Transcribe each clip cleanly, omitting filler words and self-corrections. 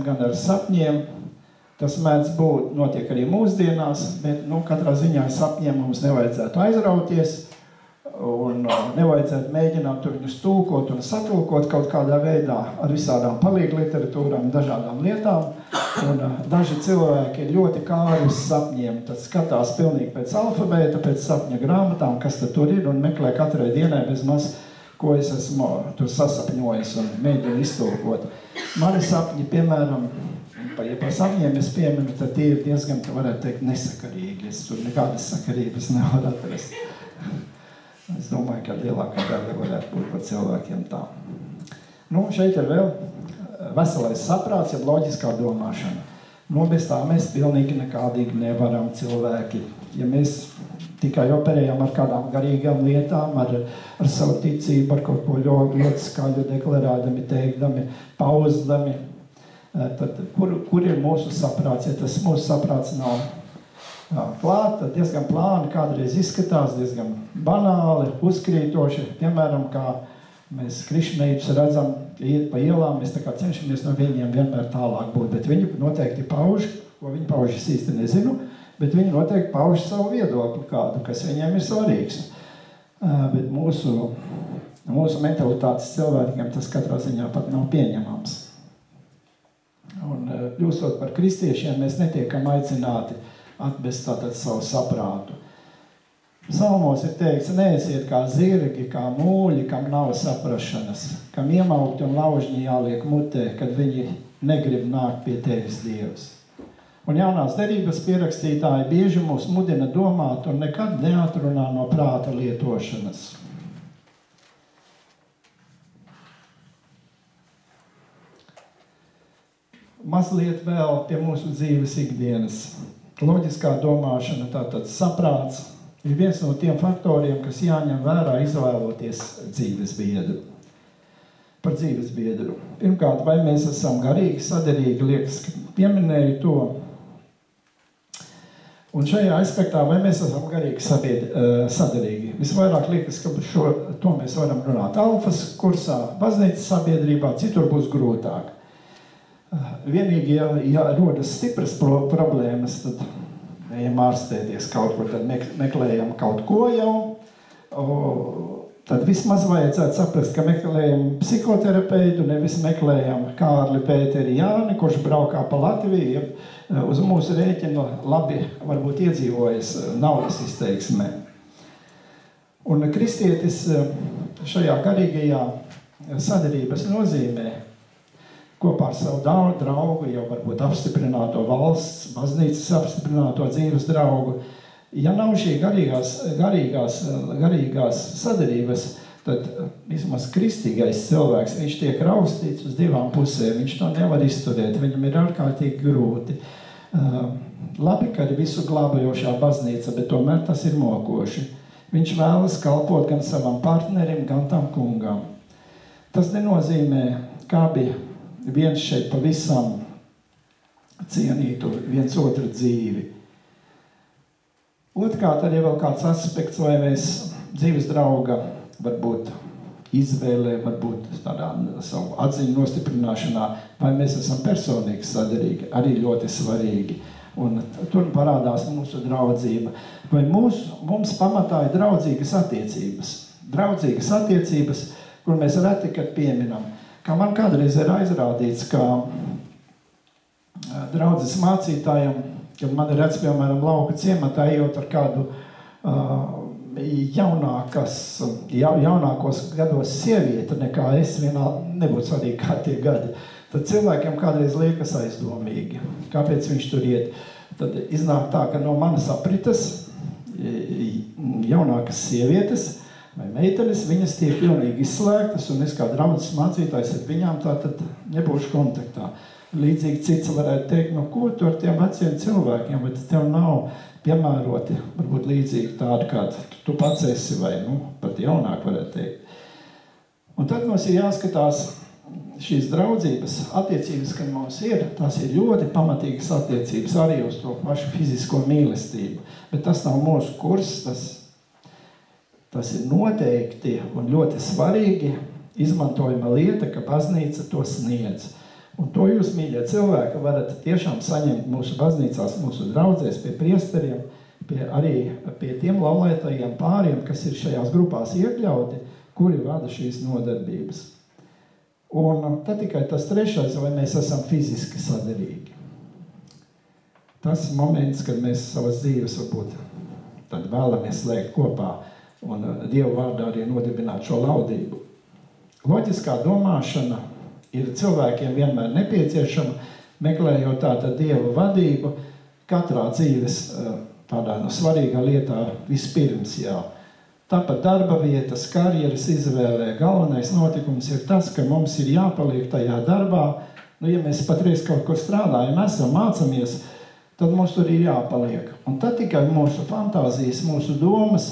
gan ar sapņiem. Tas mēdz būt, notiek arī mūsdienās, bet, katrā ziņā sapņiem mums nevajadzētu aizrauties un nevajadzētu mēģināt tur viņus tulkot un satulkot kaut kādā veidā ar visādām palīgu literatūrām, dažādām lietām. Un daži cilvēki ir ļoti kāri uz sapņiem, tad skatās pilnīgi pēc alfabēta, pēc sapņa grāmatām, kas tad tur ir, un meklē katrai dienai bez maz, ko es esmu tur sasapņojis un mēģinu iztulkot. Mani sapņi, piemēram, ja par sapņiem es pieminu, tad tie ir diezgan, varētu teikt, nesakarīgi. Es tur nekādas sakarības nevaru atrast. Es domāju, ka lielākā daļa varētu būt par cilvēkiem tā. Šeit ir vēl veselais saprāts, ja loģiskā domāšana. Bez tā mēs pilnīgi nekādīgi nevaram cilvēki. Ja mēs tikai operējam ar kādām garīgām lietām, ar savu ticību, ar kaut ko ļoti skaļu deklarēdami, teikdami, pauzdami, tad kur ir mūsu saprāts? Ja tas mūsu saprāts nav klāt, tad diezgan plāni kādreiz izskatās, diezgan banāli, uzkrītoši. Piemēram, kā mēs krišneitus redzam, iet pa ielām, mēs tā kā cenšamies no viņiem vienmēr tālāk būt, bet viņi noteikti pauž, ko viņi pauž, es īsti nezinu, bet viņi noteikti pauž savu viedokli kādu, kas viņiem ir svarīgs. Bet mūsu mentalitātes cilvēkiem tas katrā ziņā pat nav pieņemams. Un kļūstot par kristiešiem, mēs netiekam aicināti atbest tātad savu saprātu. Salmos ir teikts, neesiet kā zirgi, kā mūļi, kam nav saprašanas, kam iemaukti un laužņi jāliek mutē, kad viņi negrib nākt pie tevis, Dievs. Un jaunās derības pierakstītāji bieži mūs mudina domāt un nekad neatrunā no prāta lietošanas. Mazliet vēl pie mūsu dzīves ikdienas. Loģiskā domāšana, tātad saprāts, ir viens no tiem faktoriem, kas jāņem vērā izvēloties dzīves biedru. Par dzīves biedru. Pirmkārt, vai mēs esam garīgi saderīgi, liekas, pieminēju to. Un šajā aspektā, vai mēs esam garīgi saderīgi. Visvairāk liekas, ka to mēs varam runāt alfas kursā, baznīcas sabiedrībā, citur būs grūtāk. Vienīgi, ja rodas stipras problēmas, tad ejam ārstēties kaut ko, tad meklējam kaut ko jau, tad vismaz vajadzētu saprast, ka meklējam psihoterapeitu, nevis meklējam Kārli Pēteri Jāni, kurš braukā pa Latviju, uz mūsu rēķinu labi varbūt iedzīvojas naudas izteiksmē. Un kristietis šajā garīgajā sadarības nozīmē kopā ar savu draugu, jau varbūt apstiprināto valsts, baznīcas apstiprināto dzīves draugu. Ja nav šī garīgās sadarības, tad vismaz kristīgais cilvēks, viņš tiek raustīts uz divām pusēm, viņš to nevar izturēt, viņam ir ārkārtīgi grūti. Labi, ka ir visu glābajošā baznīca, bet tomēr tas ir mokoši. Viņš vēlas kalpot gan savam partnerim, gan tam kungam. Tas nenozīmē, kā bija viens šeit pavisam cienītu viens otru dzīvi. Otrkārt, arī vēl kāds aspekts, vai mēs dzīves drauga varbūt izvēlē, varbūt tādā savu atziņu nostiprināšanā, vai mēs esam personīgi sadarīgi, arī ļoti svarīgi. Un tur parādās mūsu draudzība. Vai mums pamatā ir draudzīgas attiecības. Draudzīgas attiecības, kur mēs reti, kad pieminam. Kā man kādreiz ir aizrādīts, ka draudzes mācītājiem, kad man ir redz, piemēram, lauka ciematā, ejot ar kādu jaunākos gados sievieti, nekā es vienā nebūtu svarīgi kā tie gadi, tad cilvēkiem kādreiz liekas aizdomīgi. Kāpēc viņš tur iet? Tad iznāk tā, ka no manas aprites jaunākas sievietes vai meitenes, viņas tiek pilnīgi izslēgtas, un es kā draudzes mācītājs ar viņām tātad nebūšu kontaktā. Līdzīgi cits varētu teikt, no ko tu ar tiem veciem cilvēkiem, vai tev nav piemēroti, varbūt līdzīgi tādi, kādi tu pats esi, vai pat jaunāk varētu teikt. Un tad mums ir jāskatās šīs draudzības attiecības, kad mums ir, tās ir ļoti pamatīgas attiecības arī uz to pašu fizisko mīlestību. Bet tas nav mūsu kurs, tas ir noteikti un ļoti svarīgi izmantojama lieta, ka baznīca to sniedz. Un to jūs, mīļie cilvēki, varat tiešām saņemt mūsu baznīcās, mūsu draudzēs, pie priesteriem, arī pie tiem laulētajiem pāriem, kas ir šajās grupās iekļauti, kuri vada šīs nodarbības. Un tad tikai tas trešais, vai mēs esam fiziski saderīgi. Tas moments, kad mēs savas dzīves varbūt tad vēlamies slēgt kopā un Dievu vārdā arī nodibināt šo laudību. Loģiskā domāšana ir cilvēkiem vienmēr nepieciešama, meklējot tātad Dievu vadību katrā dzīves tādā svarīgā lietā vispirms, jā. Tāpat darba vietas, karjeras izvēlē, galvenais notikums ir tas, ka mums ir jāpaliek tajā darbā. Nu, ja mēs patreiz kaut kur strādājam, esam, mācamies, tad mums tur ir jāpaliek. Un tad tikai mūsu fantāzijas, mūsu domas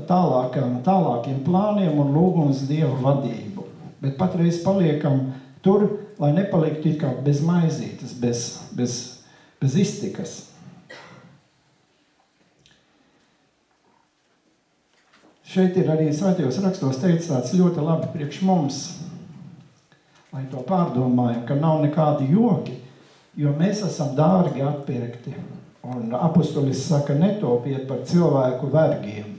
tālākiem plāniem un lūgums Dievu vadību. Bet patreiz paliekam tur, lai nepaliktu it kā bez maizītes, bez iztikas. Šeit ir arī svētajos rakstos teicis tāds ļoti labi priekš mums, lai to pārdomājam, ka nav nekādi joki, jo mēs esam dārgi atpirkti. Un apustulis saka, netopiet par cilvēku vergiem.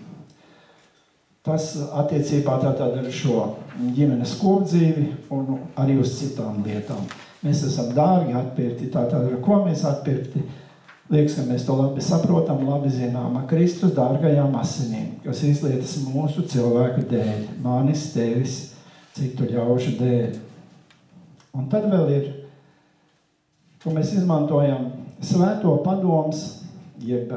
Tas attiecībā tātad ar šo ģimenes kopdzīvi un arī uz citām lietām. Mēs esam dārgi atpirkti, tātad ar ko mēs atpirkti? Liekas, ka mēs to labi saprotam, labi zinām, Kristus dārgajām asinīm, kas izlietas mūsu cilvēku dēļ, manis, tevis, citu ļaužu dēļ. Un tad vēl ir, ko mēs izmantojam svēto padoms, jeb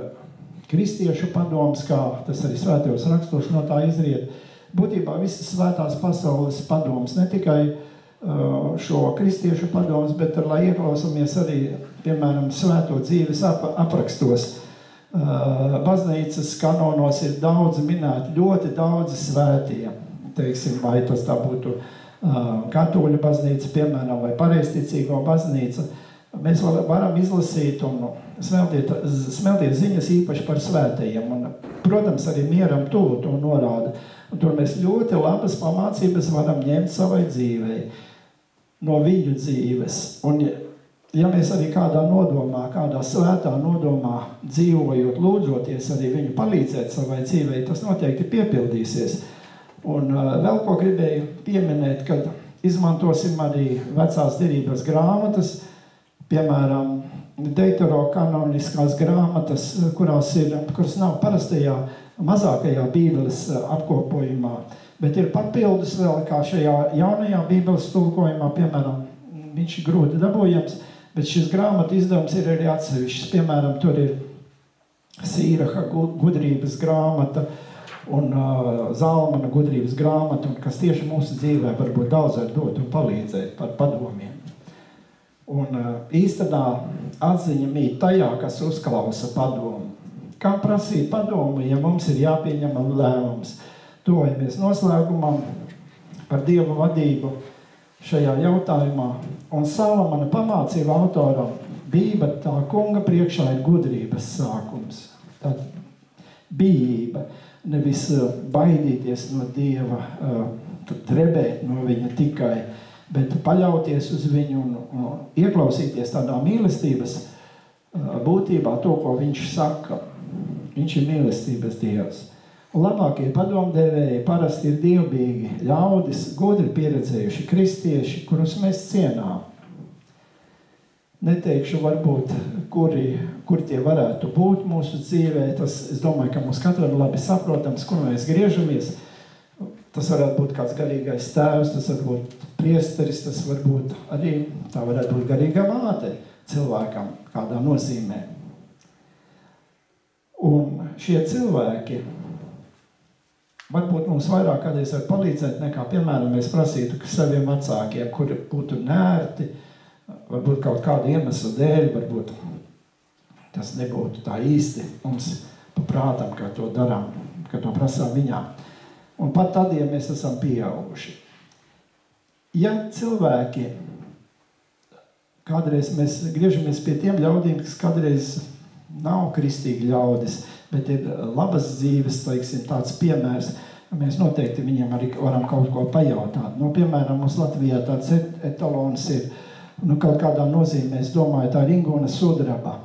kristiešu padoms, kā tas arī svētajos rakstos no tā izriet. Būtībā visas svētās pasaules padoms, ne tikai šo kristiešu padomus, bet lai ieklausamies arī, piemēram, svēto dzīves aprakstos. Baznīcas kanonos ir daudz minēti, ļoti daudzi svētie. Teiksim, vai tas tā būtu katoļu baznīca, piemēram, vai pareizticīgo baznīca. Mēs varam izlasīt un smelties ziņas īpaši par svētajiem. Un, protams, arī mieram tuvu to norāda. Un tur mēs ļoti labas pamācības varam ņemt savai dzīvei, no viņu dzīves. Un ja mēs arī kādā nodomā, kādā svētā nodomā dzīvojot, lūdzoties arī viņu palīdzēt savai dzīvei, tas noteikti piepildīsies. Un vēl ko gribēju pieminēt, kad izmantosim arī vecās derības grāmatas, piemēram, deuterokanoniskās grāmatas, kuras nav parastajā mazākajā Bībeles apkopojumā, bet ir papildus vēl, kā šajā jaunajā Bībeles tulkojumā, piemēram, viņš ir grūti dabūjams, bet šis grāmatu izdevums ir arī atsevišķs. Piemēram, tur ir Sīraha gudrības grāmata un Zalmana gudrības grāmata, kas tieši mūsu dzīvē varbūt daudz var dot un palīdzēt par padomiem. Un īstenā atziņa mīt tajā, kas uzklausa padomu. Kā prasīt padomu, ja mums ir jāpieņem lēmums? Tuvojamies noslēgumam par Dieva vadību šajā jautājumā. Un Salamana pamācība autoram bija tā kunga priekšā ir gudrības sākums. Tad bijība, nevis baidīties no Dieva, trebēt no viņa tikai, bet paļauties uz viņu un ieklausīties tādā mīlestības būtībā to, ko viņš saka. Viņš ir mīlestības Dievs. Un labākie padomdevēji parasti ir dievbīgi ļaudis, gudri pieredzējuši kristieši, kurus mēs cienām. Neteikšu varbūt, kur tie varētu būt mūsu dzīvē. Es domāju, ka mums katram labi saprotams, kur mēs griežamies. Tas varētu būt kāds garīgais tēvs, tas var būt priesteris, tas varbūt arī tā varētu būt garīga māte cilvēkam kādā nozīmē. Un šie cilvēki varbūt mums vairāk kādreiz var palīdzēt nekā, piemēram, mēs prasītu saviem vecākiem, kuri būtu nērti, varbūt kaut kādu iemeslu dēļ, varbūt tas nebūtu tā īsti mums paprātam, kā to darām, ka to prasām viņām. Un pat tad, ja mēs esam pieauguši. Ja cilvēki, kādreiz mēs griežamies pie tiem ļaudīm, kas kādreiz nav kristīgi ļaudis, bet ir labas dzīves, teiksim, tāds piemērs, mēs noteikti viņiem arī varam kaut ko pajautāt. Nu, piemēram, mums Latvijā tāds etalons ir Kaut kādā nozīmē, es domāju, tā ir Ingūna sudraba.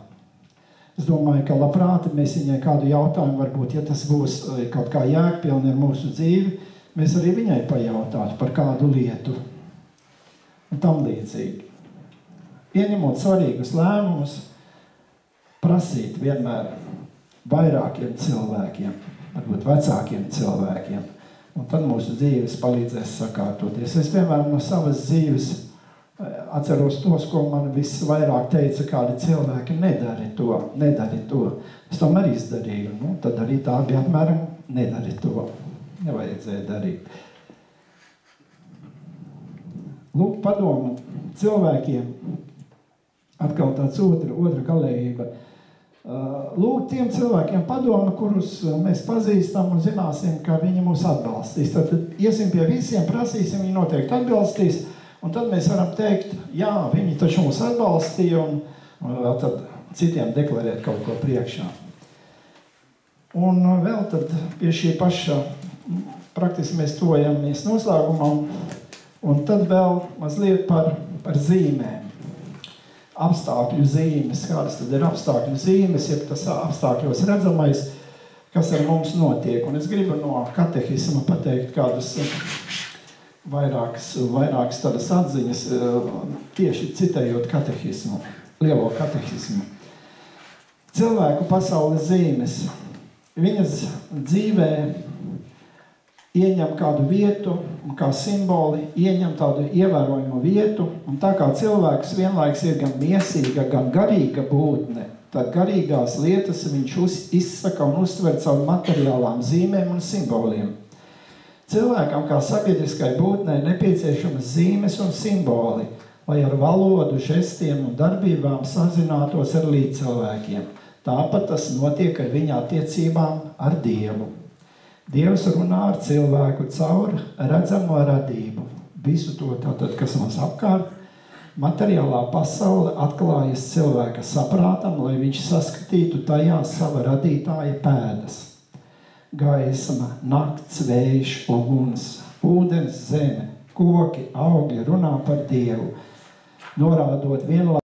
Es domāju, ka labprāt mēs viņai kādu jautājumu, varbūt, ja tas būs kaut kā jēgpilni ar mūsu dzīvi, mēs arī viņai pajautātu par kādu lietu. Un tam līdzīgi. Ieņemot svarīgus lēmumus, prasīt vienmēr vairākiem cilvēkiem, varbūt vecākiem cilvēkiem, un tad mūsu dzīves palīdzēs sakārtoties. Es, piemēram, no savas dzīves atceros tos, ko man visvairāk teica kādi cilvēki, nedari to. Es tomēr izdarīju, tad arī tā bija apmēram, nedari to. Nevajadzēja darīt. Lūk, padomu cilvēkiem, atkal tāds otra galējība. Lūk, tiem cilvēkiem padomu, kurus mēs pazīstam un zināsim, ka viņi mūs atbalstīs. Tad iesim pie visiem, prasīsim, viņi noteikti atbalstīs, un tad mēs varam teikt, jā, viņi taču mūs atbalstīja, un vēl tad citiem deklarēt kaut ko priekšā. Un vēl tad pie šī paša, praktiski mēs tojamies noslēgumam, un tad vēl mazliet par zīmēm. Apstākļu zīmes, kādas tad ir apstākļu zīmes, ja tas apstākļos redzamais, kas ar mums notiek. Un es gribu no katehisma pateikt kādus vairākas tādas atziņas, tieši citējot katehismu, lielo katehismu. Cilvēku pasaules zīmes, viņas dzīvē ieņem kādu vietu, un kā simboli ieņem tādu ievērojumu vietu, un tā kā cilvēks vienlaiks ir gan miesīga, gan garīga būtne, tad garīgās lietas viņš izsaka un uztver caur materiālām zīmēm un simboliem. Cilvēkam kā sabiedriskai būtnei nepieciešamas zīmes un simboli, lai ar valodu, žestiem un darbībām sazinātos ar līdzcilvēkiem. Tāpat tas notiek ar viņa attiecībām ar Dievu. Dievs runā ar cilvēku caur redzamo radību. Visu to tātad, kas mums apkārt, materiālā pasaule atklājas cilvēka saprātam, lai viņš saskatītu tajā sava radītāja pēdas. Gaisma, nakts, vējš, uguns, ūdens, zeme, koki, augļi runā par Dievu, norādot vienlaicīgi